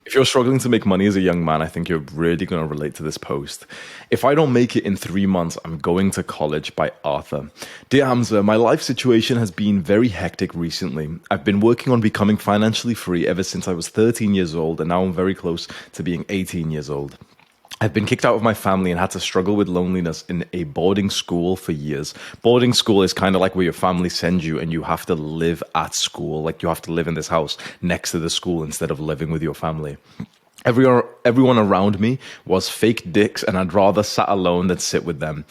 If you're struggling to make money as a young man, I think you're really going to relate to this post. If I don't make it in 3 months, I'm going to college by Arthur. Dear Hamza, my life situation has been very hectic recently. I've been working on becoming financially free ever since I was 13 years old, and now I'm very close to being 18 years old. I've been kicked out of my family and had to struggle with loneliness in a boarding school for years. Boarding school is kind of like where your family sends you and you have to live at school. Like you have to live in this house next to the school instead of living with your family. Everyone around me was fake dicks and I'd rather sat alone than sit with them.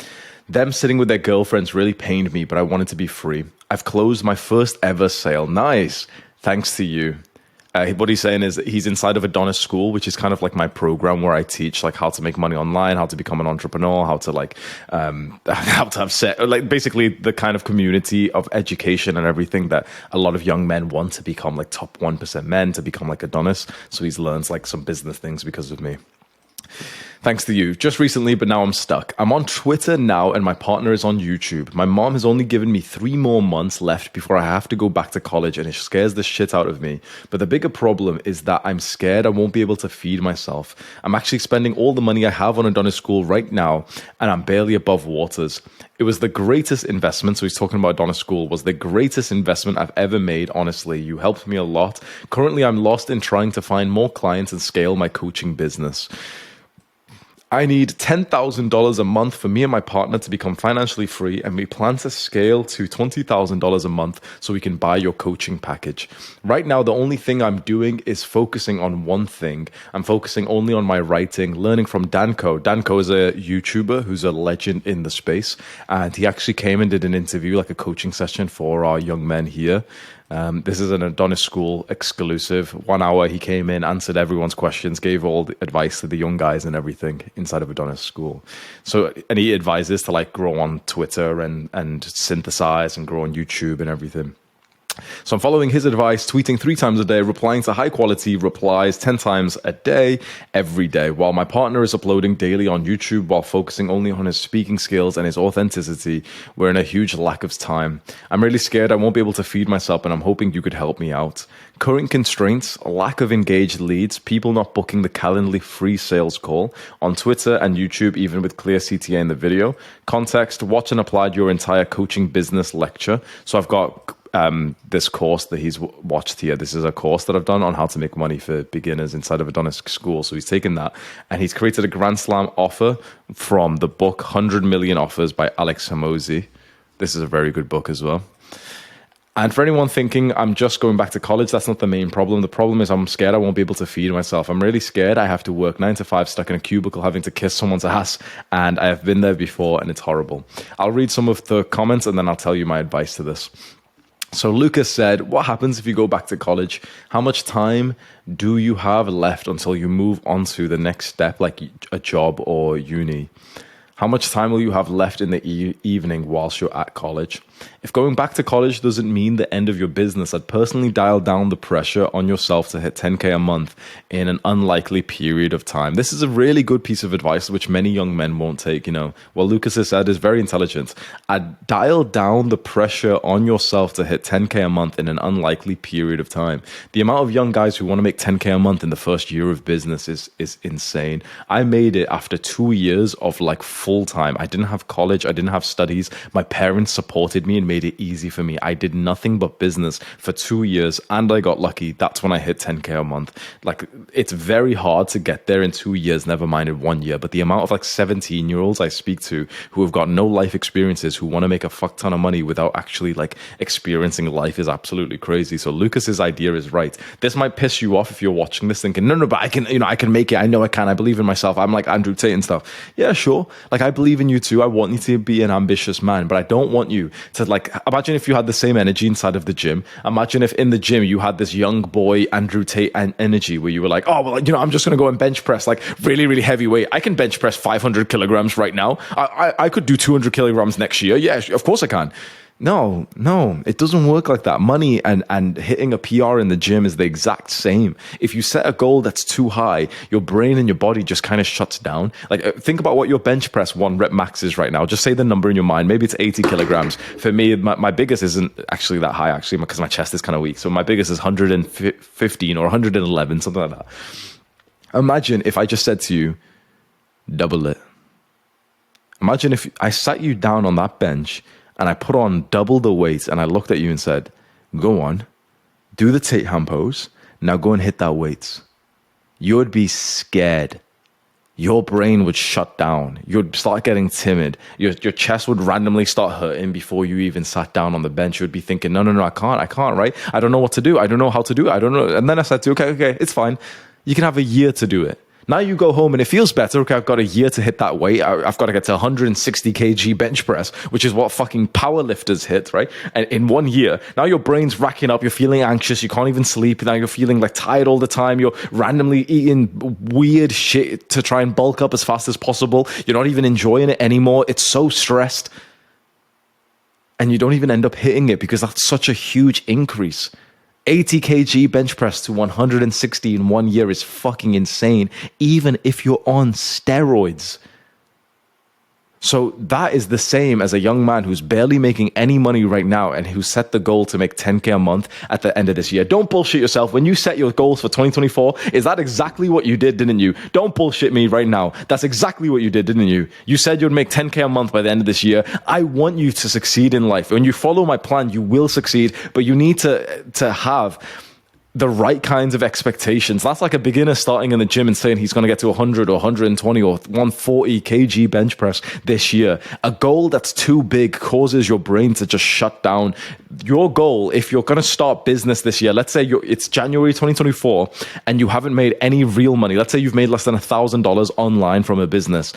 Them sitting with their girlfriends really pained me, but I wanted to be free. I've closed my first ever sale. Nice. Thanks to you. What he's saying is that he's inside of Adonis School, which is kind of like my program where I teach like how to make money online, how to become an entrepreneur, how to how to have basically the kind of community of education and everything that a lot of young men want to become like top 1% men, to become like Adonis. So he's learned like some business things because of me. Thanks to you. Just recently, but now I'm stuck. I'm on Twitter now and my partner is on YouTube. My mom has only given me 3 more months left before I have to go back to college and it scares the shit out of me. But the bigger problem is that I'm scared I won't be able to feed myself. I'm actually spending all the money I have on Adonis School right now and I'm barely above waters. It was the greatest investment, so he's talking about Adonis School, was the greatest investment I've ever made, honestly. You helped me a lot. Currently, I'm lost in trying to find more clients and scale my coaching business. I need $10,000 a month for me and my partner to become financially free, and we plan to scale to $20,000 a month so we can buy your coaching package. Right now, the only thing I'm doing is focusing on one thing. I'm focusing only on my writing, learning from Danko. Danko is a YouTuber who's a legend in the space, and he actually came and did an interview, like a coaching session for our young men here. This is an Adonis School exclusive. 1 hour he came in, answered everyone's questions, gave all the advice to the young guys and everything inside of Adonis School. So, and he advises to like grow on Twitter and synthesize and grow on YouTube and everything. So I'm following his advice, tweeting 3 times a day, replying to high quality replies 10 times a day, every day, while my partner is uploading daily on YouTube while focusing only on his speaking skills and his authenticity. We're in a huge lack of time. I'm really scared I won't be able to feed myself and I'm hoping you could help me out. Current constraints, lack of engaged leads, people not booking the Calendly free sales call on Twitter and YouTube, even with clear CTA in the video. Context, watch and applied your entire coaching business lecture. So I've got this course that he's watched here. This is a course that I've done on how to make money for beginners inside of Adonis School. So he's taken that and he's created a Grand Slam offer from the book 100 Million Offers by Alex Hormozi. This is a very good book as well. And for anyone thinking I'm just going back to college, that's not the main problem. The problem is I'm scared I won't be able to feed myself. I'm really scared I have to work 9 to 5 stuck in a cubicle having to kiss someone's ass. And I have been there before and it's horrible. I'll read some of the comments and then I'll tell you my advice to this. So Lucas said, what happens if you go back to college? How much time do you have left until you move on to the next step, like a job or uni? How much time will you have left in the evening whilst you're at college? If going back to college doesn't mean the end of your business, I'd personally dial down the pressure on yourself to hit 10K a month in an unlikely period of time. This is a really good piece of advice, which many young men won't take. You know, what Lucas has said is very intelligent. I'd dial down the pressure on yourself to hit 10K a month in an unlikely period of time. The amount of young guys who want to make 10K a month in the first year of business is insane. I made it after 2 years of like full time. I didn't have college. I didn't have studies. My parents supported me and made it easy for me. I did nothing but business for 2 years and I got lucky. That's when I hit 10K a month. Like, it's very hard to get there in 2 years, never mind in 1 year. But the amount of like 17-year-olds I speak to who have got no life experiences, who want to make a fuck ton of money without actually like experiencing life is absolutely crazy. So Lucas's idea is right. This might piss you off if you're watching this thinking, no, but I can, I can make it. I know I can. I believe in myself. I'm like Andrew Tate and stuff. Yeah, sure. Like, I believe in you too. I want you to be an ambitious man, but I don't want you to like, imagine if you had the same energy inside of the gym. Imagine if in the gym you had this young boy Andrew Tate energy where you were like, oh, well, I'm just going to go and bench press like really, really heavy weight. I can bench press 500 kilograms right now. I could do 200 kilograms next year. Yeah, of course I can. No, it doesn't work like that. Money and hitting a PR in the gym is the exact same. If you set a goal that's too high, your brain and your body just kind of shuts down. Like, think about what your bench press 1 rep max is right now. Just say the number in your mind. Maybe it's 80 kilograms. For me, my biggest isn't actually that high, actually, because my chest is kind of weak. So my biggest is 115 or 111, something like that. Imagine if I just said to you, double it. Imagine if I sat you down on that bench and I put on double the weight and I looked at you and said, go on, do the Tate hand pose. Now go and hit that weight. You would be scared. Your brain would shut down. You'd start getting timid. Your chest would randomly start hurting before you even sat down on the bench. You'd be thinking, no, I can't, right? I don't know what to do. I don't know how to do it. I don't know. And then I said to you, okay, it's fine. You can have a year to do it. Now you go home and it feels better. Okay, I've got a year to hit that weight. I've got to get to 160 kg bench press, which is what fucking power lifters hit, right? And in 1 year, now your brain's racking up. You're feeling anxious. You can't even sleep. Now you're feeling like tired all the time. You're randomly eating weird shit to try and bulk up as fast as possible. You're not even enjoying it anymore. It's so stressed. And you don't even end up hitting it because that's such a huge increase. 80 kg bench press to 160 in 1 year is fucking insane, even if you're on steroids. So that is the same as a young man who's barely making any money right now and who set the goal to make 10K a month at the end of this year. Don't bullshit yourself. When you set your goals for 2024, is that exactly what you did, didn't you? Don't bullshit me right now. That's exactly what you did, didn't you? You said you'd make 10K a month by the end of this year. I want you to succeed in life. When you follow my plan, you will succeed, but you need to have the right kinds of expectations. That's like a beginner starting in the gym and saying he's going to get to 100 or 120 or 140 kg bench press this year. A goal that's too big causes your brain to just shut down. Your goal, if you're going to start business this year, let's say it's January 2024 and you haven't made any real money. Let's say you've made less than $1,000 online from a business.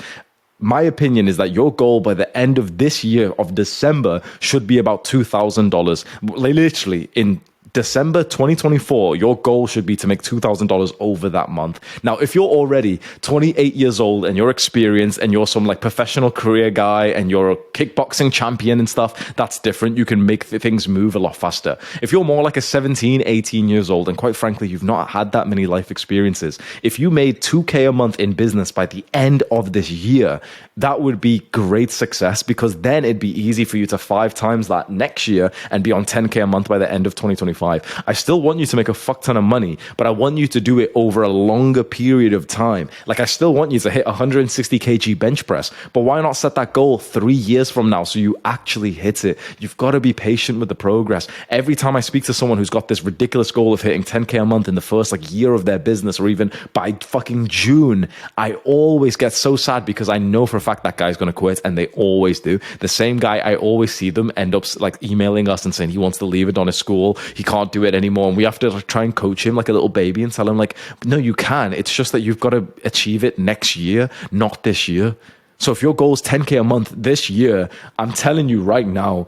My opinion is that your goal by the end of this year of December should be about $2,000. Literally in December 2024, your goal should be to make $2,000 over that month. Now, if you're already 28 years old and you're experienced and you're some like professional career guy and you're a kickboxing champion and stuff, that's different. You can make things move a lot faster. If you're more like a 17, 18 years old and quite frankly, you've not had that many life experiences, if you made 2K a month in business by the end of this year, that would be great success because then it'd be easy for you to 5 times that next year and be on 10K a month by the end of 2025. I still want you to make a fuck ton of money, but I want you to do it over a longer period of time. Like I still want you to hit 160 kg bench press, but why not set that goal 3 years from now so you actually hit it? You've got to be patient with the progress. Every time I speak to someone who's got this ridiculous goal of hitting 10K a month in the first like year of their business or even by fucking June, I always get so sad because I know for a fact that guy's going to quit, and they always do. The same guy, I always see them end up like emailing us and saying he wants to leave Adonis School. He can't do it anymore, and we have to like, try and coach him like a little baby and tell him like, no, you can. It's just that you've got to achieve it next year, not this year. So if your goal is 10K a month this year, I'm telling you right now,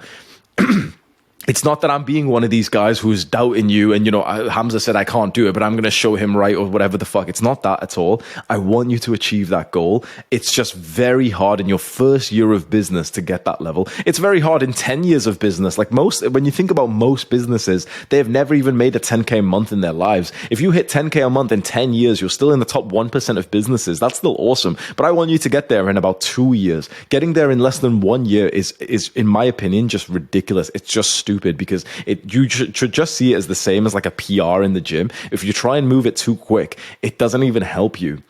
it's not that I'm being one of these guys who's doubting you and, you know, Hamza said I can't do it, but I'm going to show him right or whatever the fuck. It's not that at all. I want you to achieve that goal. It's just very hard in your first year of business to get that level. It's very hard in 10 years of business. Like when you think about most businesses, they have never even made a 10K a month in their lives. If you hit 10K a month in 10 years, you're still in the top 1% of businesses. That's still awesome. But I want you to get there in about 2 years. Getting there in less than 1 year is in my opinion, just ridiculous. It's just stupid because you should just see it as the same as like a PR in the gym. If you try and move it too quick, it doesn't even help you.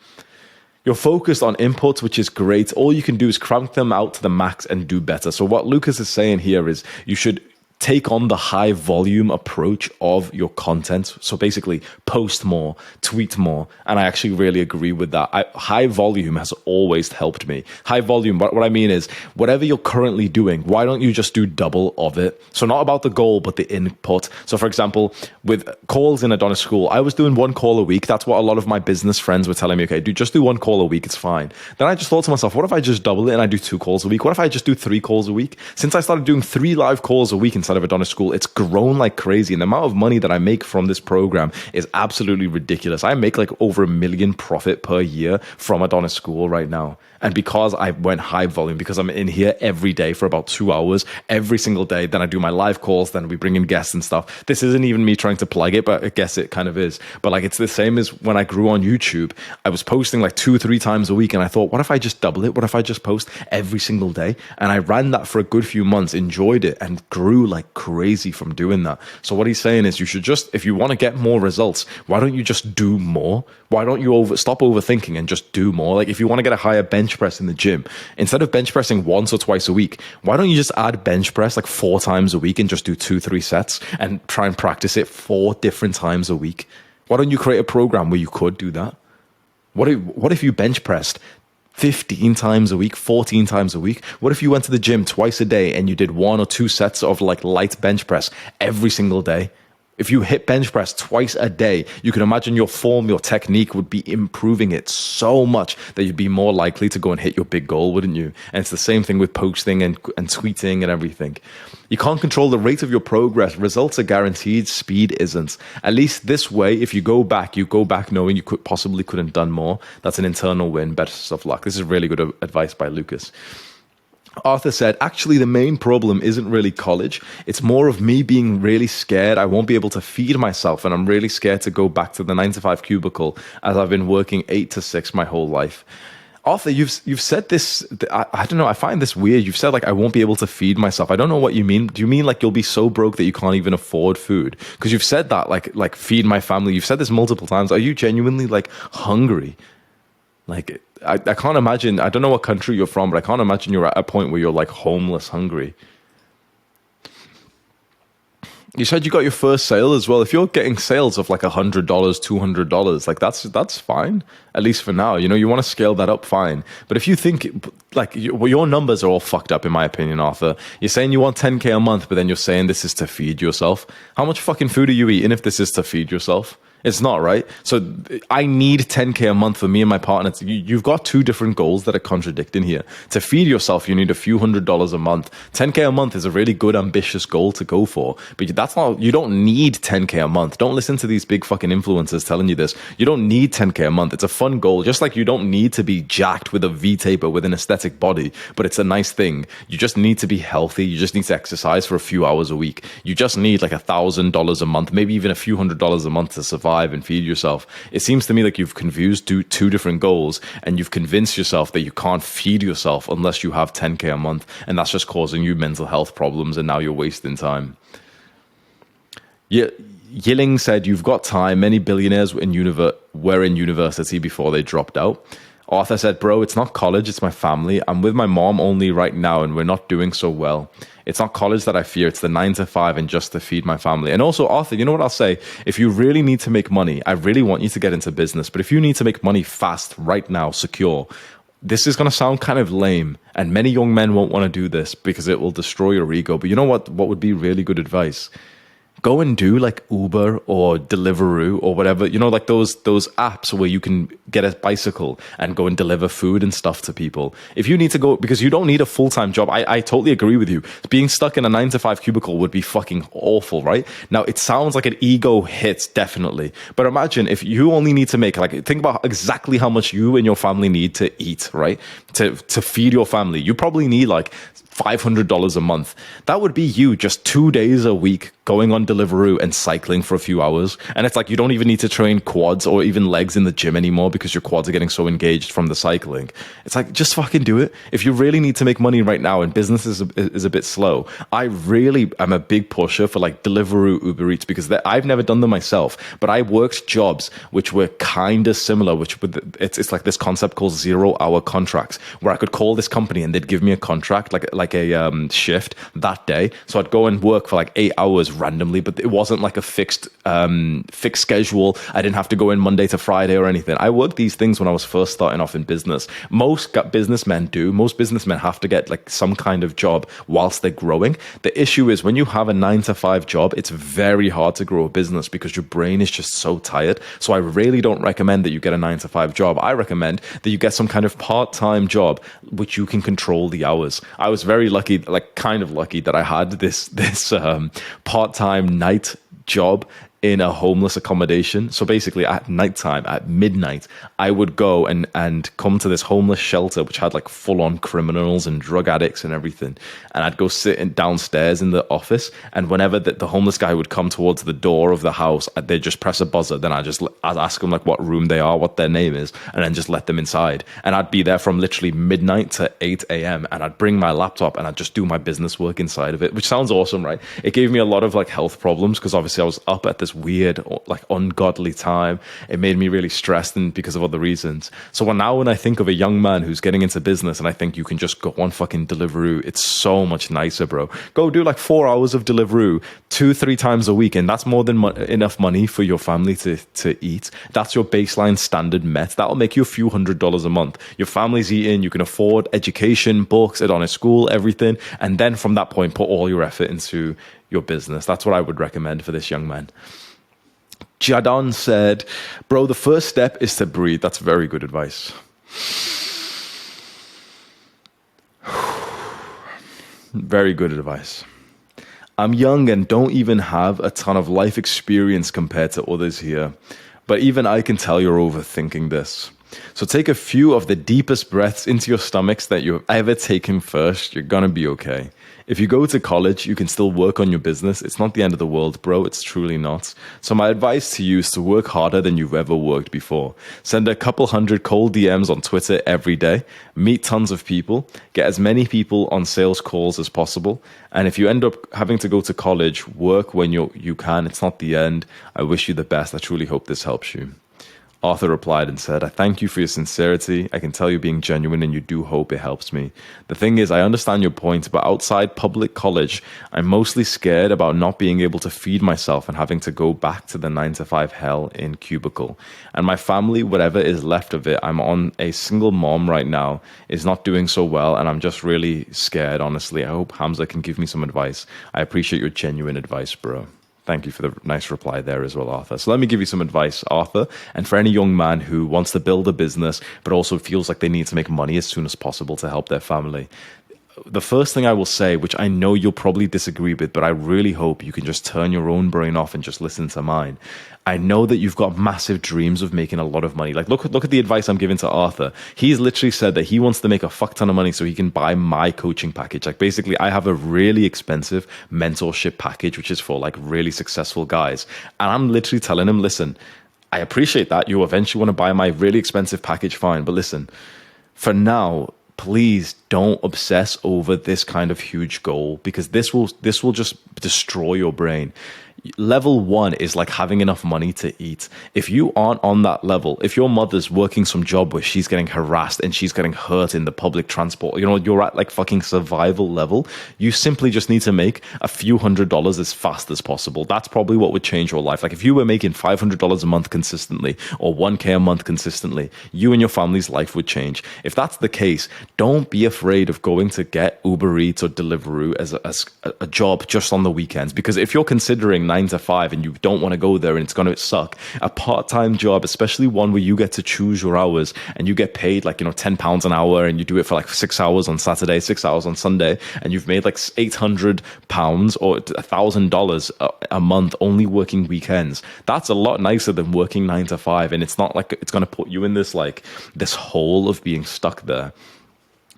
You're focused on inputs, which is great. All you can do is crank them out to the max and do better. So what Lucas is saying here is you should take on the high volume approach of your content. So basically post more, tweet more. And I actually really agree with that. High volume has always helped me. High volume, what I mean is whatever you're currently doing, why don't you just do double of it? So not about the goal, but the input. So for example, with calls in Adonis School, I was doing 1 call a week. That's what a lot of my business friends were telling me, okay, just do 1 call a week. It's fine. Then I just thought to myself, what if I just double it and I do 2 calls a week? What if I just do 3 calls a week? Since I started doing 3 live calls a week inside of Adonis School, it's grown like crazy. And the amount of money that I make from this program is absolutely ridiculous. I make like over $1 million profit per year from Adonis School right now. And because I went high volume, because I'm in here every day for about 2 hours, every single day, then I do my live calls, then we bring in guests and stuff. This isn't even me trying to plug it, but I guess it kind of is. But like, it's the same as when I grew on YouTube. I was posting like 2-3 times a week. And I thought, what if I just double it? What if I just post every single day? And I ran that for a good few months, enjoyed it, and grew like like crazy from doing that. So what he's saying is you should just, if you want to get more results, why don't you just do more? Why don't you stop overthinking and just do more? Like if you want to get a higher bench press in the gym, instead of bench pressing once or twice a week, why don't you just add bench press like 4 times a week and just do 2-3 sets and try and practice it 4 different times a week? Why don't you create a program where you could do that? What if you bench pressed 15 times a week, 14 times a week? What if you went to the gym twice a day and you did 1 or 2 sets of like light bench press every single day? If you hit bench press twice a day, you can imagine your form, your technique would be improving it so much that you'd be more likely to go and hit your big goal, wouldn't you? And it's the same thing with posting and tweeting and everything. You can't control the rate of your progress. Results are guaranteed. Speed isn't. At least this way, if you go back knowing you couldn't have done more. That's an internal win. Best of luck. This is really good advice by Lucas. Arthur said, actually, the main problem isn't really college. It's more of me being really scared I won't be able to feed myself, and I'm really scared to go back to the 9-to-5 cubicle as I've been working 8 to 6 my whole life. Arthur, you've said this, I don't know, I find this weird. You've said, like, I won't be able to feed myself. I don't know what you mean. Do you mean, like, you'll be so broke that you can't even afford food? Because you've said that, like, feed my family. You've said this multiple times. Are you genuinely, like, hungry? Like, I can't imagine, I don't know what country you're from, but I can't imagine you're at a point where you're like homeless hungry. You said you got your first sale as well. If you're getting sales of like $100, $200, like that's fine, at least for now. You know, you want to scale that up, fine. But if you think like your numbers are all fucked up, in my opinion, Arthur. You're saying you want 10K a month, but then you're saying this is to feed yourself. How much fucking food are you eating if this is to feed yourself? It's not, right? So I need 10K a month for me and my partner. You've got 2 different goals that are contradicting here. To feed yourself, you need a few $100s a month. 10K a month is a really good, ambitious goal to go for. But that's not, you don't need 10K a month. Don't listen to these big fucking influencers telling you this. You don't need 10K a month. It's a fun goal. Just like you don't need to be jacked with a V-taper with an aesthetic body, but it's a nice thing. You just need to be healthy. You just need to exercise for a few hours a week. You just need like $1,000 a month, maybe even a few $100s a month to survive and feed yourself. It seems to me like you've confused 2 different goals, and you've convinced yourself that you can't feed yourself unless you have 10K a month, and that's just causing you mental health problems, and now you're wasting time. Yeah, Yilling said, you've got time. Many billionaires were in university before they dropped out. Arthur said, bro, it's not college, it's my family. I'm with my mom only right now, and we're not doing so well. It's not college that I fear, it's the 9-to-5 and just to feed my family. And also, Arthur, you know what I'll say? If you really need to make money, I really want you to get into business. But if you need to make money fast, right now, secure, this is going to sound kind of lame. And many young men won't want to do this because it will destroy your ego. But you know what would be really good advice? Go and do like Uber or Deliveroo or whatever, you know, like those apps where you can get a bicycle and go and deliver food and stuff to people. If you need to go, because you don't need a full-time job. I totally agree with you. Being stuck in a 9-to-5 cubicle would be fucking awful, right? Now, it sounds like an ego hit, definitely. But imagine if you only need to make, like, think about exactly how much you and your family need to eat, right? To feed your family. You probably need like $500 a month. That would be you just 2 days a week going on Deliveroo and cycling for a few hours. And it's like you don't even need to train quads or even legs in the gym anymore because your quads are getting so engaged from the cycling. It's like, just fucking do it. If you really need to make money right now and business is a bit slow, I really am a big pusher for like Deliveroo, Uber Eats, because I've never done them myself, but I worked jobs which were kind of similar, it's like this concept called 0-hour contracts, where I could call this company and they'd give me a contract, like a shift that day. So I'd go and work for like 8 hours randomly, but it wasn't like a fixed schedule. I didn't have to go in Monday to Friday or anything. I worked these things when I was first starting off in business. Most businessmen do. Most businessmen have to get like some kind of job whilst they're growing. The issue is when you have a 9-to-5 job, it's very hard to grow a business because your brain is just so tired. So I really don't recommend that you get a 9-to-5 job. I recommend that you get some kind of part-time job which you can control the hours. I was very lucky, like kind of lucky, that I had this part-time night job in a homeless accommodation. So basically at nighttime, at midnight, I would go and come to this homeless shelter, which had like full on criminals and drug addicts and everything. And I'd go sit downstairs in the office. And whenever the homeless guy would come towards the door of the house, they'd just press a buzzer. Then I'd ask them like what room they are, what their name is, and then just let them inside. And I'd be there from literally midnight to 8 a.m. And I'd bring my laptop and I'd just do my business work inside of it, which sounds awesome, right? It gave me a lot of like health problems because obviously I was up at this weird, like ungodly time. It made me really stressed and because of other reasons. So now when I think of a young man who's getting into business and I think you can just go on fucking Deliveroo, it's so much nicer, bro. Go do like 4 hours of Deliveroo 2-3 times a week, and that's more than enough money for your family to eat. That's your baseline standard met. That'll make you a few $100s a month. Your family's eating, you can afford education, books, honest school, everything. And then from that point, put all your effort into your business. That's what I would recommend for this young man. Jadon said, bro, the first step is to breathe. That's very good advice. Very good advice. I'm young and don't even have a ton of life experience compared to others here. But even I can tell you're overthinking this. So take a few of the deepest breaths into your stomachs that you've ever taken first. You're gonna be okay. If you go to college, you can still work on your business. It's not the end of the world, bro. It's truly not. So my advice to you is to work harder than you've ever worked before. Send a couple hundred cold DMs on Twitter every day. Meet tons of people. Get as many people on sales calls as possible. And if you end up having to go to college, work when you can. It's not the end. I wish you the best. I truly hope this helps you. Arthur replied and said, I thank you for your sincerity. I can tell you're being genuine and you do hope it helps me. The thing is, I understand your point, but outside public college, I'm mostly scared about not being able to feed myself and having to go back to the 9-to-5 hell in cubicle. And my family, whatever is left of it, I'm on a single mom right now, is not doing so well. And I'm just really scared, honestly. I hope Hamza can give me some advice. I appreciate your genuine advice, bro. Thank you for the nice reply there as well, Arthur. So let me give you some advice, Arthur. And for any young man who wants to build a business, but also feels like they need to make money as soon as possible to help their family, the first thing I will say, which I know you'll probably disagree with, but I really hope you can just turn your own brain off and just listen to mine. I know that you've got massive dreams of making a lot of money. Like, look at the advice I'm giving to Arthur. He's literally said that he wants to make a fuck ton of money so he can buy my coaching package. Like, basically, I have a really expensive mentorship package, which is for like really successful guys. And I'm literally telling him, listen, I appreciate that. You eventually want to buy my really expensive package, fine. But listen, for now, please don't obsess over this kind of huge goal, because this will just destroy your brain. Level 1 is like having enough money to eat. If you aren't on that level, if your mother's working some job where she's getting harassed and she's getting hurt in the public transport, you know, you're at like fucking survival level, you simply just need to make a few $100s as fast as possible. That's probably what would change your life. Like if you were making $500 a month consistently or 1K a month consistently, you and your family's life would change. If that's the case, don't be afraid of going to get Uber Eats or Deliveroo as a job just on the weekends. Because if you're considering 9-to-5 and you don't want to go there and it's going to suck, a part-time job, especially one where you get to choose your hours and you get paid like, you know, £10 an hour and you do it for like 6 hours on Saturday, 6 hours on Sunday, and you've made like £800 or $1,000 a month only working weekends. That's a lot nicer than working 9-to-5, and it's not like it's going to put you in this hole of being stuck there.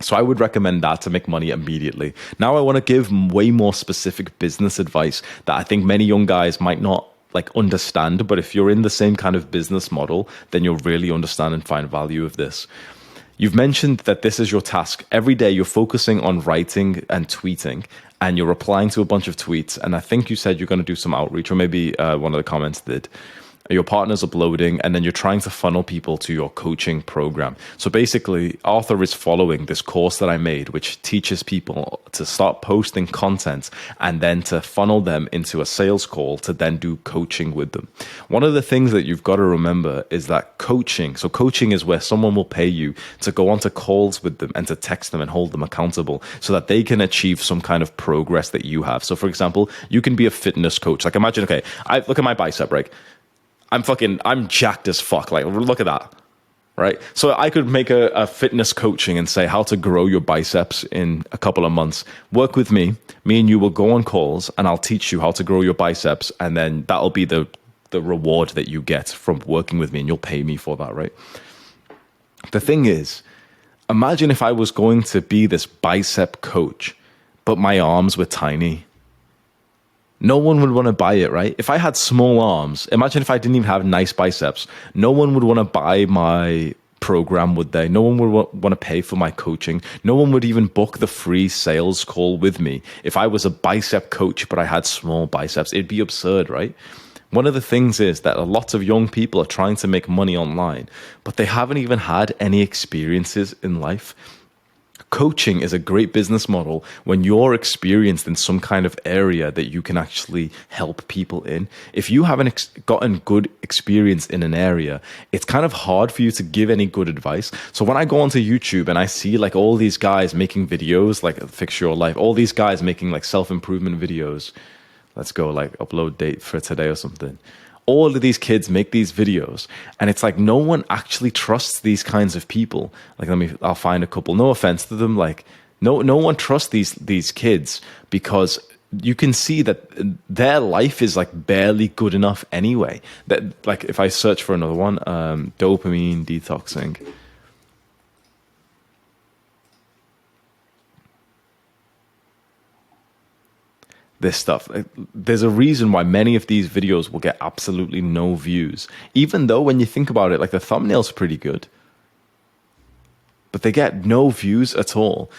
So I would recommend that to make money immediately. Now I want to give way more specific business advice that I think many young guys might not like understand, but if you're in the same kind of business model, then you'll really understand and find value of this. You've mentioned that this is your task. Every day you're focusing on writing and tweeting, and you're replying to a bunch of tweets. And I think you said you're going to do some outreach, or maybe one of the comments did. Your partner's uploading, and then you're trying to funnel people to your coaching program. So basically, Arthur is following this course that I made, which teaches people to start posting content and then to funnel them into a sales call to then do coaching with them. One of the things that you've got to remember is that coaching is where someone will pay you to go onto calls with them and to text them and hold them accountable so that they can achieve some kind of progress that you have. So for example, you can be a fitness coach. Like imagine, okay, look at my bicep, right? I'm jacked as fuck. Like, look at that, right? So I could make a fitness coaching and say how to grow your biceps in a couple of months. Work with me. Me and you will go on calls and I'll teach you how to grow your biceps. And then that'll be the the reward that you get from working with me, and you'll pay me for that, right? The thing is, imagine if I was going to be this bicep coach, but my arms were tiny. No one would want to buy it, right? If I had small arms, imagine if I didn't even have nice biceps. No one would want to buy my program, would they? No one would want to pay for my coaching. No one would even book the free sales call with me. If I was a bicep coach, but I had small biceps, it'd be absurd, right? One of the things is that a lot of young people are trying to make money online, but they haven't even had any experiences in life. Coaching is a great business model when you're experienced in some kind of area that you can actually help people in. If you haven't gotten good experience in an area, it's kind of hard for you to give any good advice. So when I go onto YouTube and I see like all these guys making videos like Fix Your Life, all these guys making like self-improvement videos, let's go like upload date for today or something. All of these kids make these videos, and it's like no one actually trusts these kinds of people. Like, I'll find a couple. No offense to them. Like, no one trusts these kids because you can see that their life is like barely good enough anyway. That, like, if I search for another one, dopamine detoxing. This stuff. There's a reason why many of these videos will get absolutely no views. Even though when you think about it, like the thumbnail's pretty good. But they get no views at all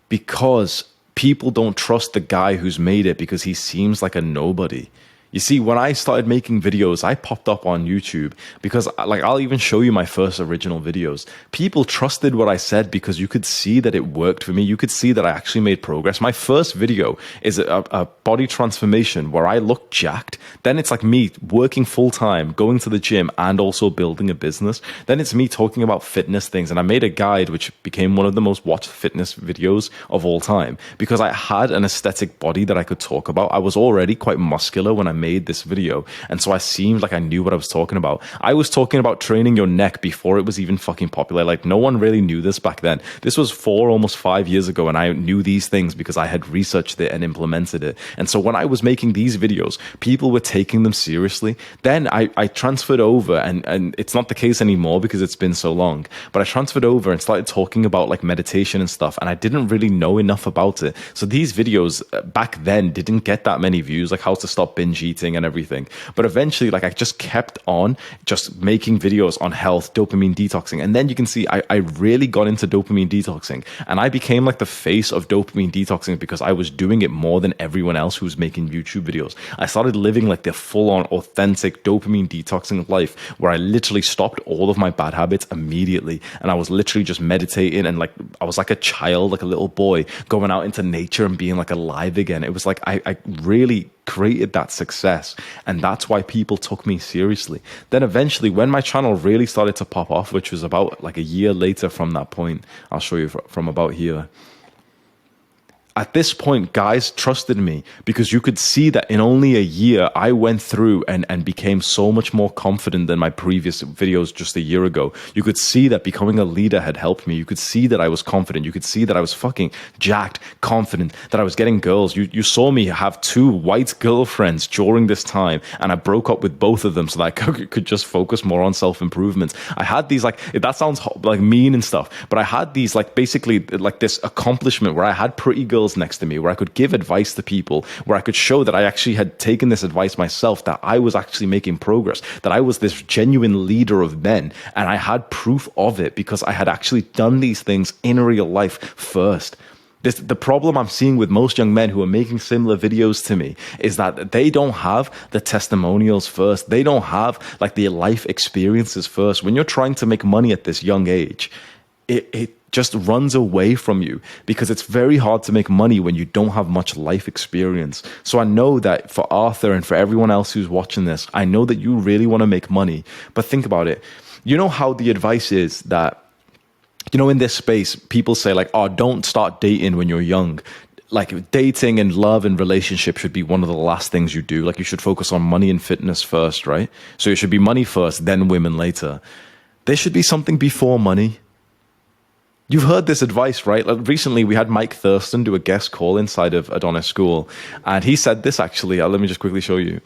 because people don't trust the guy who's made it because he seems like a nobody. You see, when I started making videos, I popped up on YouTube because, like, I'll even show you my first original videos. People trusted what I said because you could see that it worked for me. You could see that I actually made progress. My first video is a body transformation where I look jacked. Then it's like me working full time, going to the gym, and also building a business. Then it's me talking about fitness things. And I made a guide which became one of the most watched fitness videos of all time because I had an aesthetic body that I could talk about. I was already quite muscular when I made this video, and so I seemed like I knew what I was talking about. I was talking about training your neck before it was even fucking popular. Like, no one really knew this back then. This was almost 5 years ago, and I knew these things because I had researched it and implemented it. And so when I was making these videos, people were taking them seriously. Then I transferred over, and it's not the case anymore because it's been so long, but I transferred over and started talking about like meditation and stuff, and I didn't really know enough about it. So these videos back then didn't get that many views, like how to stop binge eating and everything. But eventually, like, I just kept on just making videos on health, dopamine detoxing. And then you can see I really got into dopamine detoxing, and I became like the face of dopamine detoxing because I was doing it more than everyone else who was making YouTube videos. I started living like the full-on authentic dopamine detoxing life where I literally stopped all of my bad habits immediately, and I was literally just meditating, and like I was like a child, like a little boy going out into nature and being like alive again. It was like I really created that success, and that's why people took me seriously. Then eventually, when my channel really started to pop off, which was about like a year later from that point, I'll show you from about here. At this point, guys trusted me because you could see that in only a year, I went through and became so much more confident than my previous videos just a year ago. You could see that becoming a leader had helped me. You could see that I was confident. You could see that I was fucking jacked, confident, that I was getting girls. You saw me have 2 white girlfriends during this time, and I broke up with both of them so that I could just focus more on self-improvement. I had these, like, that sounds like mean and stuff, but I had these, like, basically like this accomplishment where I had pretty girls next to me, where I could give advice to people, where I could show that I actually had taken this advice myself, that I was actually making progress, that I was this genuine leader of men, and I had proof of it because I had actually done these things in real life first. The problem I'm seeing with most young men who are making similar videos to me is that they don't have the testimonials first. They don't have like the life experiences first. When you're trying to make money at this young age, it just runs away from you because it's very hard to make money when you don't have much life experience. So I know that for Arthur and for everyone else who's watching this, I know that you really want to make money, but think about it. You know how the advice is that, you know, in this space, people say like, oh, don't start dating when you're young. Like, dating and love and relationship should be one of the last things you do. Like, you should focus on money and fitness first, right? So it should be money first, then women later. There should be something before money. You've heard this advice, right? Like recently, we had Mike Thurston do a guest call inside of Adonis School, and he said this actually. Let me just quickly show you.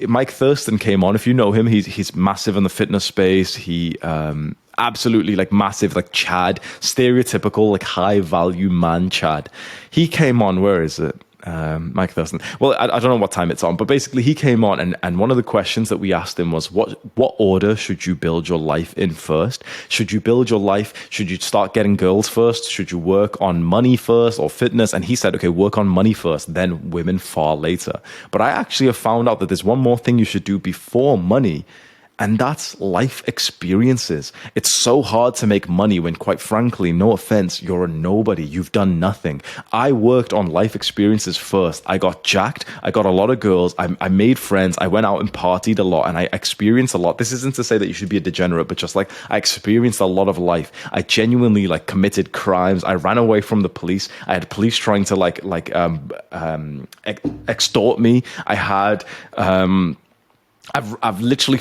Mike Thurston came on. If you know him, he's massive in the fitness space. He absolutely like massive, like Chad, stereotypical like high value man Chad. He came on. Where is it? Mike Thurston. Well, I don't know what time it's on, but basically he came on, and one of the questions that we asked him was, what order should you build your life in first? Should you build your life? Should you start getting girls first? Should you work on money first or fitness? And he said, okay, work on money first, then women far later. But I actually have found out that there's one more thing you should do before money. And that's life experiences. It's so hard to make money when, quite frankly, no offense, you're a nobody. You've done nothing. I worked on life experiences first. I got jacked. I got a lot of girls. I made friends. I went out and partied a lot, and I experienced a lot. This isn't to say that you should be a degenerate, but just like I experienced a lot of life. I genuinely like committed crimes. I ran away from the police. I had police trying to extort me. I had I've literally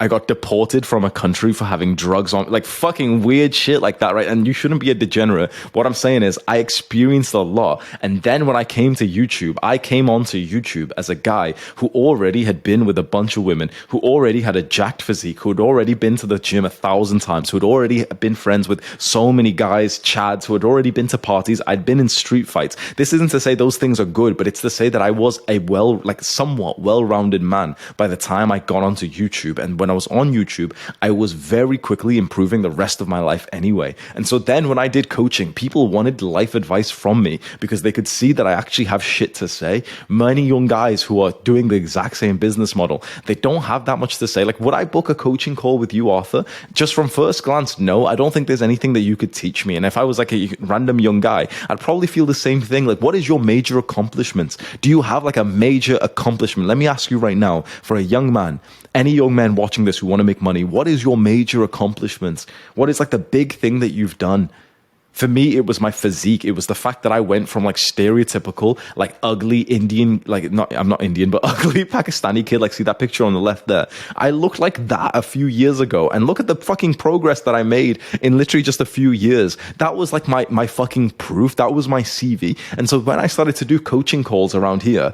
I got deported from a country for having drugs on, like fucking weird shit like that, right? And you shouldn't be a degenerate. What I'm saying is I experienced a lot. And then when I came to YouTube, I came onto YouTube as a guy who already had been with a bunch of women, who already had a jacked physique, who had already been to the gym 1,000 times, who had already been friends with so many guys, Chads, who had already been to parties. I'd been in street fights. This isn't to say those things are good, but it's to say that I was a somewhat well-rounded man by the time I got onto YouTube. And when I was on YouTube, I was very quickly improving the rest of my life anyway. And so then when I did coaching, people wanted life advice from me because they could see that I actually have shit to say. Many young guys who are doing the exact same business model, they don't have that much to say. Like, would I book a coaching call with you, Arthur? Just from first glance, no. I don't think there's anything that you could teach me. And if I was like a random young guy, I'd probably feel the same thing. Like, what is your major accomplishments? Do you have like a major accomplishment? Let me ask you right now, for a young man, any young men watching this who want to make money, what is your major accomplishments? What is like the big thing that you've done? For me, it was my physique. It was the fact that I went from like stereotypical, like ugly Indian, I'm not Indian, but ugly Pakistani kid. Like, see that picture on the left there? I looked like that a few years ago. And look at the fucking progress that I made in literally just a few years. That was like my fucking proof. That was my CV. And so when I started to do coaching calls around here,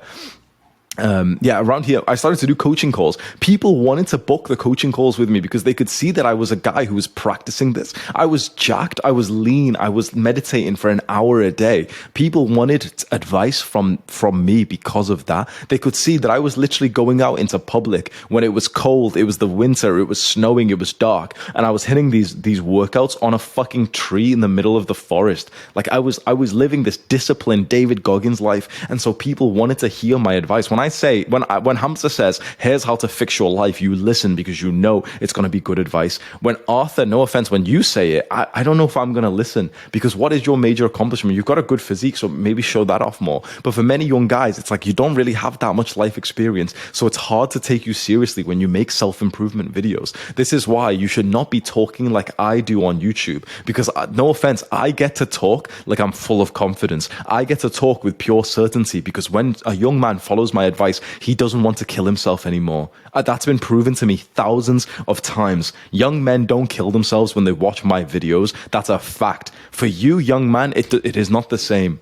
I started to do coaching calls. People wanted to book the coaching calls with me because they could see that I was a guy who was practicing this. I was jacked. I was lean. I was meditating for an hour a day. People wanted advice from me because of that. They could see that I was literally going out into public when it was cold. It was the winter. It was snowing. It was dark. And I was hitting these workouts on a fucking tree in the middle of the forest. Like I was living this disciplined David Goggins life. And so people wanted to hear my advice. When Hamza says, here's how to fix your life, you listen because you know it's going to be good advice. When Arthur, no offense, when you say it, I don't know if I'm going to listen, because what is your major accomplishment? You've got a good physique, so maybe show that off more. But for many young guys, it's like you don't really have that much life experience. So it's hard to take you seriously when you make self-improvement videos. This is why you should not be talking like I do on YouTube, because no offense, I get to talk like I'm full of confidence. I get to talk with pure certainty, because when a young man follows my advice, he doesn't want to kill himself anymore. That's been proven to me thousands of times. Young men don't kill themselves when they watch my videos. That's a fact. For you, young man, it is not the same.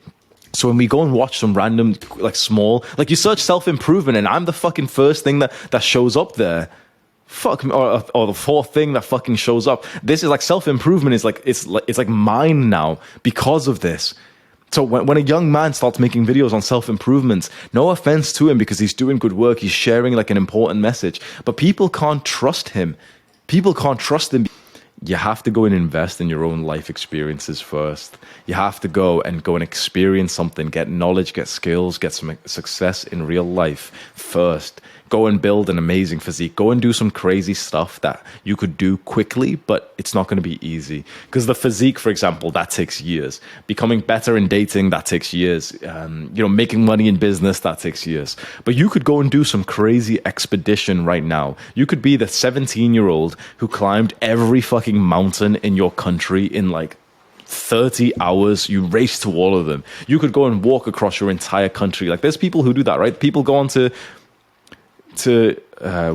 So when we go and watch some random, like small, like you search self-improvement and I'm the fucking first thing that shows up there. Fuck me, or the fourth thing that fucking shows up. This is like self-improvement is like, it's like mine now because of this. So when a young man starts making videos on self-improvement, no offense to him because he's doing good work, he's sharing like an important message, but people can't trust him. People can't trust him. You have to go and invest in your own life experiences first. You have to go and experience something, get knowledge, get skills, get some success in real life first. Go and build an amazing physique. Go and do some crazy stuff that you could do quickly, but it's not going to be easy. Because the physique, for example, that takes years. Becoming better in dating, that takes years. Making money in business, that takes years. But you could go and do some crazy expedition right now. You could be the 17-year-old who climbed every fucking mountain in your country in like 30 hours. You race to all of them. You could go and walk across your entire country. Like there's people who do that, right? People go on to to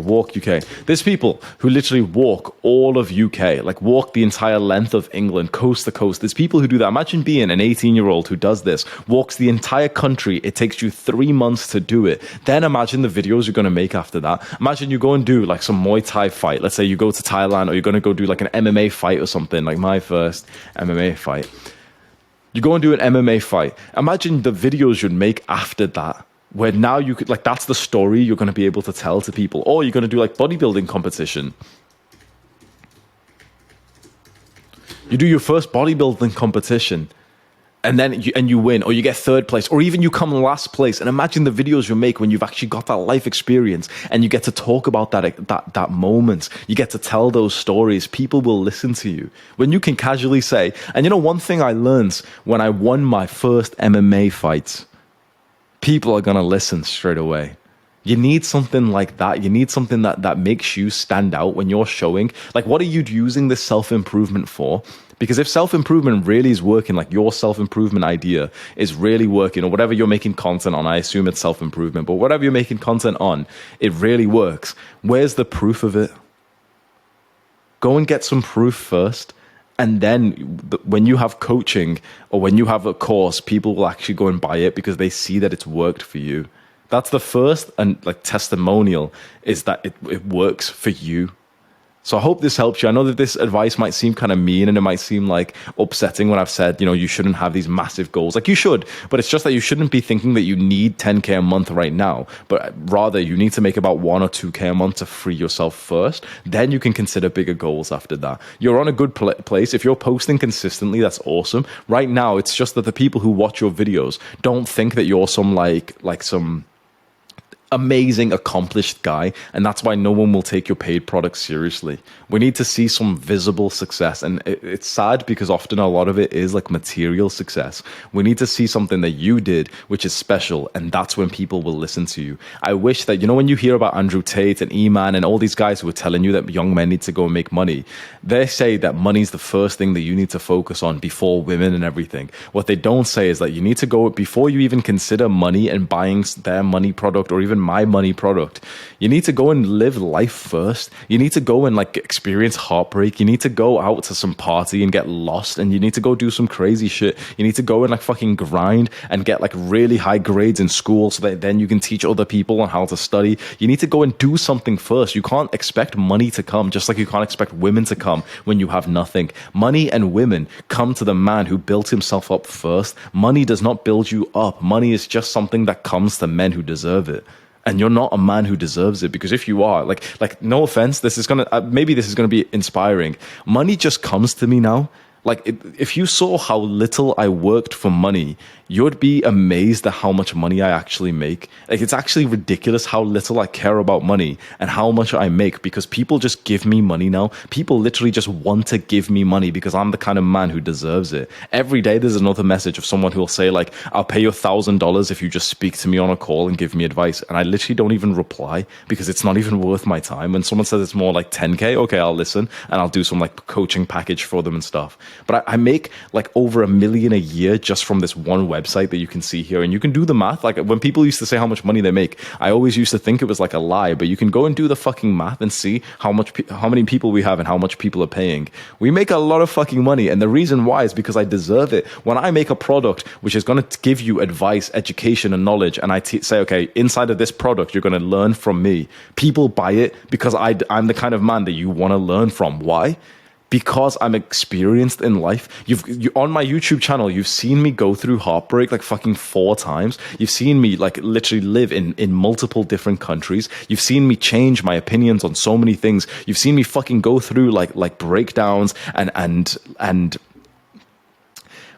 walk UK. There's people who literally walk all of UK, like walk the entire length of England, coast to coast. There's people who do that. Imagine being an 18-year-old who does this, walks the entire country. It takes you 3 months to do it. Then imagine the videos you're going to make after that. Imagine you go and do like some Muay Thai fight. Let's say you go to Thailand, or you're going to go do like an MMA fight or something, like my first MMA fight. You go and do an MMA fight. Imagine the videos you'd make after that, where now you could, like, that's the story you're going to be able to tell to people. Or you're going to do like bodybuilding competition. You do your first bodybuilding competition, and then you win, or you get third place, or even you come last place. And imagine the videos you make when you've actually got that life experience, and you get to talk about that moment. You get to tell those stories. People will listen to you. When you can casually say, and you know, one thing I learned when I won my first MMA fight, people are going to listen straight away. You need something like that. You need something that makes you stand out when you're showing. Like, what are you using this self-improvement for? Because if self-improvement really is working, like your self-improvement idea is really working, or whatever you're making content on, I assume it's self-improvement, but whatever you're making content on, it really works. Where's the proof of it? Go and get some proof first. And then when you have coaching or when you have a course, people will actually go and buy it because they see that it's worked for you. That's the first and like testimonial, is that it works for you. So I hope this helps you. I know that this advice might seem kind of mean, and it might seem like upsetting when I've said, you know, you shouldn't have these massive goals. Like, you should, but it's just that you shouldn't be thinking that you need 10K a month right now, but rather you need to make about 1 or 2K a month to free yourself first. Then you can consider bigger goals after that. You're on a good place. If you're posting consistently, that's awesome. Right now, it's just that the people who watch your videos don't think that you're some like some amazing, accomplished guy, and that's why no one will take your paid product seriously. We need to see some visible success, and it's sad because often a lot of it is like material success. We need to see something that you did which is special, and that's when people will listen to you. I wish that, you know, when you hear about Andrew Tate and E-Man and all these guys who are telling you that young men need to go and make money, they say that money's the first thing that you need to focus on before women and everything. What they don't say is that you need to go, before you even consider money and buying their money product or even my money product, you need to go and live life first. You need to go and like experience heartbreak. You need to go out to some party and get lost, and you need to go do some crazy shit. You need to go and like fucking grind and get like really high grades in school so that then you can teach other people on how to study. You need to go and do something first. You can't expect money to come, just like you can't expect women to come when you have nothing. Money and women come to the man who built himself up first. Money does not build you up. Money is just something that comes to men who deserve it. And you're not a man who deserves it, because if you are, like no offense, this is gonna maybe this is gonna be inspiring. Money just comes to me now. Like, if you saw how little I worked for money, you'd be amazed at how much money I actually make. Like, it's actually ridiculous how little I care about money and how much I make, because people just give me money now. People literally just want to give me money because I'm the kind of man who deserves it. Every day there's another message of someone who will say like, I'll pay you $1,000 if you just speak to me on a call and give me advice. And I literally don't even reply because it's not even worth my time. When someone says it's more like 10K, okay, I'll listen and I'll do some like coaching package for them and stuff. But I make like over $1 million a year just from this one website that you can see here. And you can do the math. Like, when people used to say how much money they make, I always used to think it was like a lie, but you can go and do the fucking math and see how many people we have and how much people are paying. We make a lot of fucking money. And the reason why is because I deserve it. When I make a product which is going to give you advice, education, and knowledge, and I say, okay, inside of this product, you're going to learn from me. People buy it because I'm the kind of man that you want to learn from. Why? Because I'm experienced in life. On my YouTube channel, you've seen me go through heartbreak like fucking 4 times. You've seen me like literally live in multiple different countries. You've seen me change my opinions on so many things. You've seen me fucking go through like breakdowns and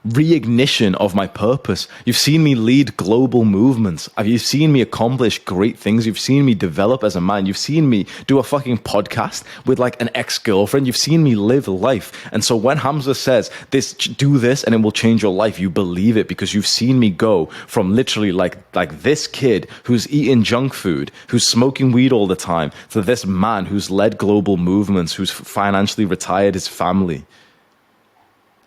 reignition of my purpose. You've seen me lead global movements. You've seen me accomplish great things. You've seen me develop as a man. You've seen me do a fucking podcast with like an ex-girlfriend. You've seen me live life. And so when Hamza says do this and it will change your life, you believe it because you've seen me go from literally like this kid who's eating junk food, who's smoking weed all the time, to this man who's led global movements, who's financially retired his family.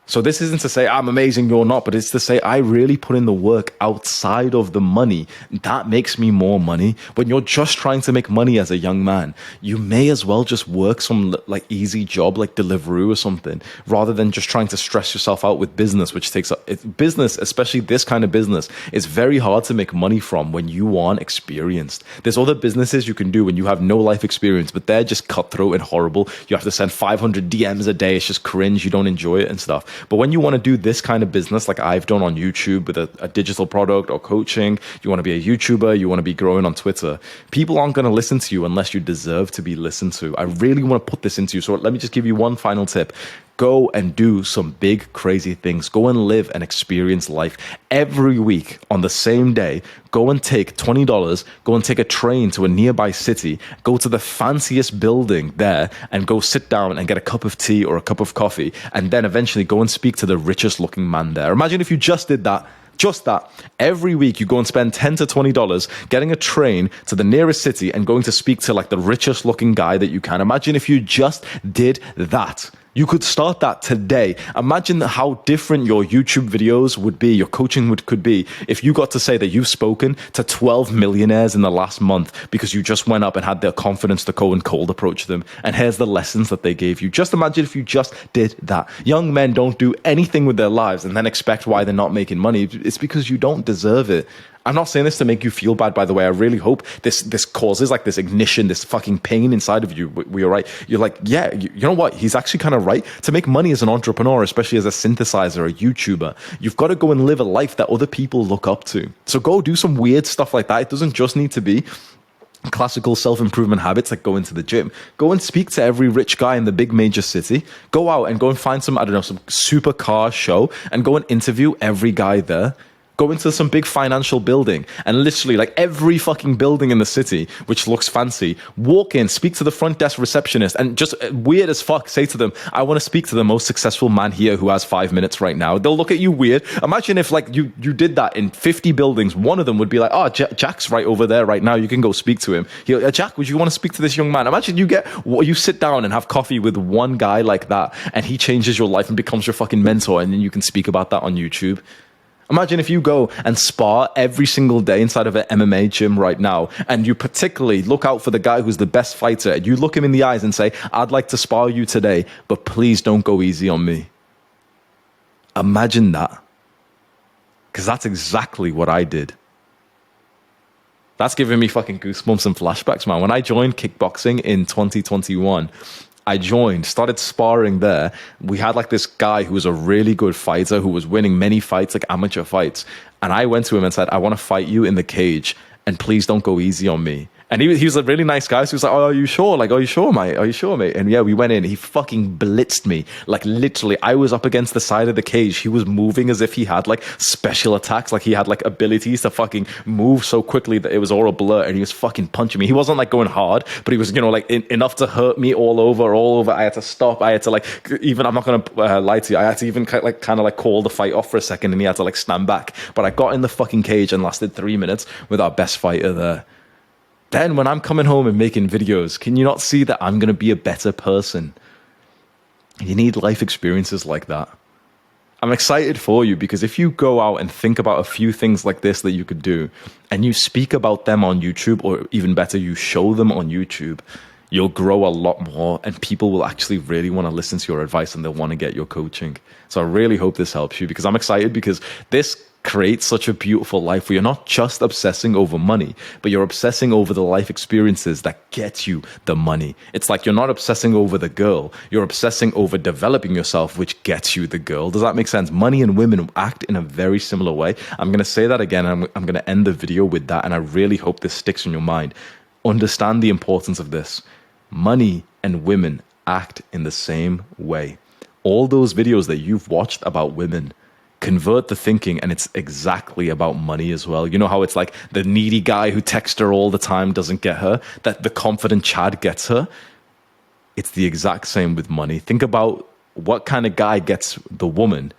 So this isn't to say I'm amazing, you're not, but it's to say I really put in the work outside of the money. That makes me more money. When you're just trying to make money as a young man, you may as well just work some like easy job like Deliveroo or something, rather than just trying to stress yourself out with business, which takes up business, especially this kind of business, is very hard to make money from when you aren't experienced. There's other businesses you can do when you have no life experience, but they're just cutthroat and horrible. You have to send 500 DMs a day. It's just cringe. You don't enjoy it and stuff. But when you want to do this kind of business, like I've done on YouTube with a digital product or coaching, you want to be a YouTuber, you want to be growing on Twitter, people aren't going to listen to you unless you deserve to be listened to. I really want to put this into you. So let me just give you one final tip. Go and do some big, crazy things. Go and live and experience life every week on the same day. Go and take $20, go and take a train to a nearby city, go to the fanciest building there and go sit down and get a cup of tea or a cup of coffee, and then eventually go and speak to the richest looking man there. Imagine if you just did that. Just that. Every week you go and spend $10 to $20 getting a train to the nearest city and going to speak to like the richest looking guy that you can. Imagine if you just did that. You could start that today. Imagine how different your YouTube videos would be, your coaching could be, if you got to say that you've spoken to 12 millionaires in the last month because you just went up and had the confidence to go and cold approach them. And here's the lessons that they gave you. Just imagine if you just did that. Young men don't do anything with their lives and then expect why they're not making money. It's because you don't deserve it. I'm not saying this to make you feel bad, by the way. I really hope this causes like this ignition, this fucking pain inside of you. You're right. You're like, yeah, you know what? He's actually kind of right. To make money as an entrepreneur, especially as a synthesizer, a YouTuber, you've got to go and live a life that other people look up to. So go do some weird stuff like that. It doesn't just need to be classical self-improvement habits like going to the gym. Go and speak to every rich guy in the big major city. Go out and go and find some, I don't know, some super car show and go and interview every guy there. Go into some big financial building and literally like every fucking building in the city, which looks fancy, walk in, speak to the front desk receptionist and just weird as fuck, say to them, I want to speak to the most successful man here who has 5 minutes right now. They'll look at you weird. Imagine if like you did that in 50 buildings. One of them would be like, oh, Jack's right over there right now. You can go speak to him. Jack, would you want to speak to this young man? Imagine you sit down and have coffee with one guy like that and he changes your life and becomes your fucking mentor, and then you can speak about that on YouTube. Imagine if you go and spar every single day inside of an MMA gym right now, and you particularly look out for the guy who's the best fighter, and you look him in the eyes and say, I'd like to spar you today, but please don't go easy on me. Imagine that. Because that's exactly what I did. That's giving me fucking goosebumps and flashbacks, man. When I joined kickboxing in 2021, I joined, started sparring there. We had like this guy who was a really good fighter who was winning many fights, like amateur fights. And I went to him and said, I want to fight you in the cage and please don't go easy on me. And he was a really nice guy. So he was like, oh, are you sure? Like, are you sure, mate? Are you sure, mate? And yeah, we went in. He fucking blitzed me. Like, literally, I was up against the side of the cage. He was moving as if he had, like, special attacks. Like, he had, like, abilities to fucking move so quickly that it was all a blur. And he was fucking punching me. He wasn't, like, going hard, but he was, you know, like, enough to hurt me all over. I had to stop. I had to, like, even, I'm not going to lie to you, I had to even, kind of call the fight off for a second. And he had to, like, stand back. But I got in the fucking cage and lasted 3 minutes with our best fighter there. Then when I'm coming home and making videos, can you not see that I'm going to be a better person? You need life experiences like that. I'm excited for you because if you go out and think about a few things like this that you could do and you speak about them on YouTube, or even better, you show them on YouTube, you'll grow a lot more and people will actually really want to listen to your advice and they'll want to get your coaching. So I really hope this helps you because I'm excited because this create such a beautiful life where you're not just obsessing over money, but you're obsessing over the life experiences that get you the money. It's like you're not obsessing over the girl, you're obsessing over developing yourself, which gets you the girl. Does that make sense? Money and women act in a very similar way. I'm going to say that again, and I'm going to end the video with that, and I really hope this sticks in your mind. Understand the importance of this. Money and women act in the same way. All those videos that you've watched about women, convert the thinking and it's exactly about money as well. You know how it's like the needy guy who texts her all the time doesn't get her, that the confident Chad gets her? It's the exact same with money. Think about what kind of guy gets the woman.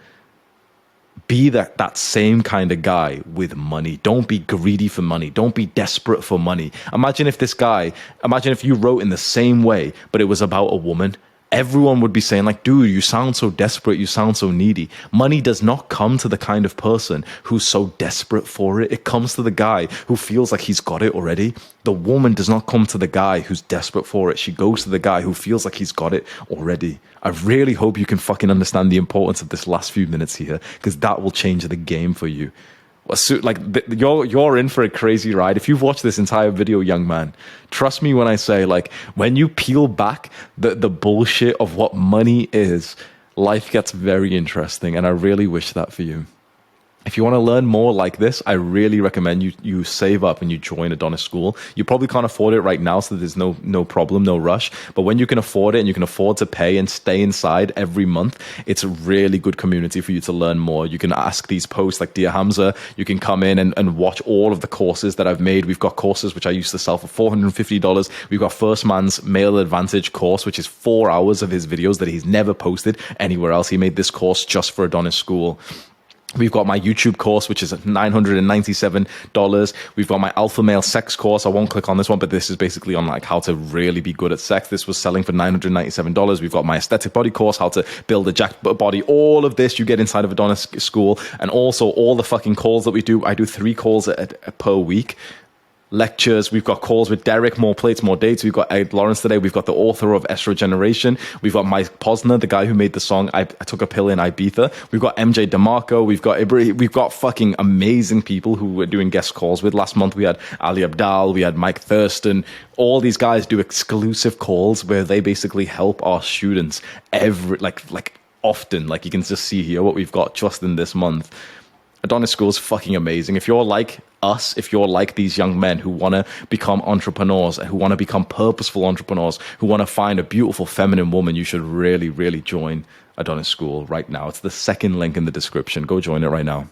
Be that same kind of guy with money. Don't be greedy for money. Don't be desperate for money. Imagine if you wrote in the same way, but it was about a woman. everyone would be saying like, dude, you sound so desperate, you sound so needy. Money does not come to the kind of person who's so desperate for it. It comes to the guy who feels like he's got it already. The woman does not come to the guy who's desperate for it. She goes to the guy who feels like he's got it already. I really hope you can fucking understand the importance of this last few minutes here, because that will change the game for you. Like, you're in for a crazy ride. If you've watched this entire video, young man, trust me when I say, like, when you peel back the bullshit of what money is, life gets very interesting, and I really wish that for you. If you want to learn more like this, I really recommend you save up and you join Adonis School. You probably can't afford it right now, so there's no problem, no rush. But when you can afford it and you can afford to pay and stay inside every month, it's a really good community for you to learn more. You can ask these posts like Dear Hamza. You can come in and watch all of the courses that I've made. We've got courses which I used to sell for $450. We've got First Man's Male Advantage course, which is 4 hours of his videos that he's never posted anywhere else. He made this course just for Adonis School. We've got my YouTube course, which is at $997. We've got my alpha male sex course. I won't click on this one, but this is basically on like how to really be good at sex. This was selling for $997. We've got my aesthetic body course, how to build a jacked body. All of this you get inside of Adonis School. And also all the fucking calls that we do. I do 3 calls per week. Lectures. We've got calls with Derek, More Plates, More Dates. We've got Ed Lawrence today. We've got the author of Estrogeneration. We've got Mike Posner, the guy who made the song I Took a Pill in Ibiza. We've got MJ DeMarco. We've got fucking amazing people who we're doing guest calls with. Last month we had Ali Abdal, we had Mike Thurston. All these guys do exclusive calls where they basically help our students often. Like, you can just see here what we've got just in this month. Adonis School is fucking amazing. If you're like us, if you're like these young men who want to become entrepreneurs, who want to become purposeful entrepreneurs, who want to find a beautiful feminine woman, you should really, really join Adonis School right now. It's the second link in the description. Go join it right now.